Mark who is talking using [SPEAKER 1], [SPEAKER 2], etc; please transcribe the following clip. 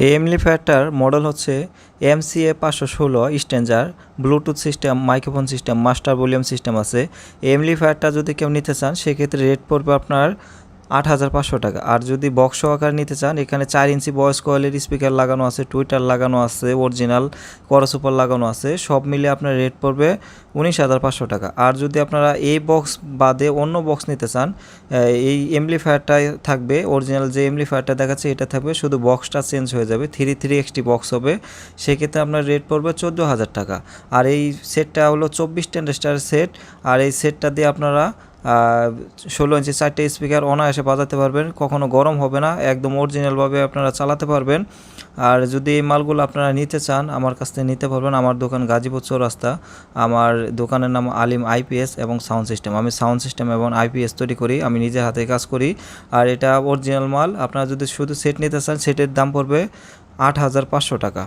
[SPEAKER 1] এই এমপ্লিফায়ারটার মডেল হচ্ছে MCA 516 standard, Bluetooth system, microphone system, master volume system আছে। এই এমপ্লিফায়ারটা যদি কেউ নিতে চান সেক্ষেত্রে রেট পড়বে আপনার 8,500 টাকা। আর যদি বক্স সহকারে নিতে চান, এখানে 4 ইঞ্চি ভয়েস কয়েলের স্পিকার লাগানো আছে, টুইটার লাগানো আছে, অরিজিনাল করসুপার লাগানো আছে, সব মিলে আপনার রেট পড়বে 19,500 টাকা। আর যদি আপনারা এই বক্স বাদে অন্য বক্স নিতে চান, এই এমপ্লিফায়ারটাই থাকবে, অরিজিনাল যে এমপ্লিফায়ারটা দেখাচ্ছে এটা থাকবে, শুধু বক্সটা চেঞ্জ হয়ে যাবে, 3XT বক্স হবে, সেক্ষেত্রে আপনার রেট পড়বে 14,000 টাকা। আর এই সেটটা হলো 24 ট্রানজিস্টার সেট। আর এই সেটটা দিয়ে আপনারা 16 ইঞ্চি 4টে স্পিকার অনায়াসে বাজাতে পারবেন, কখনো গরম হবে না, একদম অরিজিনালভাবে আপনারা চালাতে পারবেন। আর যদি এই মালগুলো আপনারা নিতে চান আমার কাছ থেকে নিতে পারবেন। আমার দোকান গাজীপুর চৌরাস্তা। আমার দোকানের নাম আলিম IPS এবং সাউন্ড সিস্টেম। আমি সাউন্ড সিস্টেম এবং IPS তৈরি করি, আমি নিজে হাতে কাজ করি। আর এটা অরিজিনাল মাল। আপনারা যদি শুধু সেট নিতে চান সেটের দাম পড়বে 8,500 টাকা।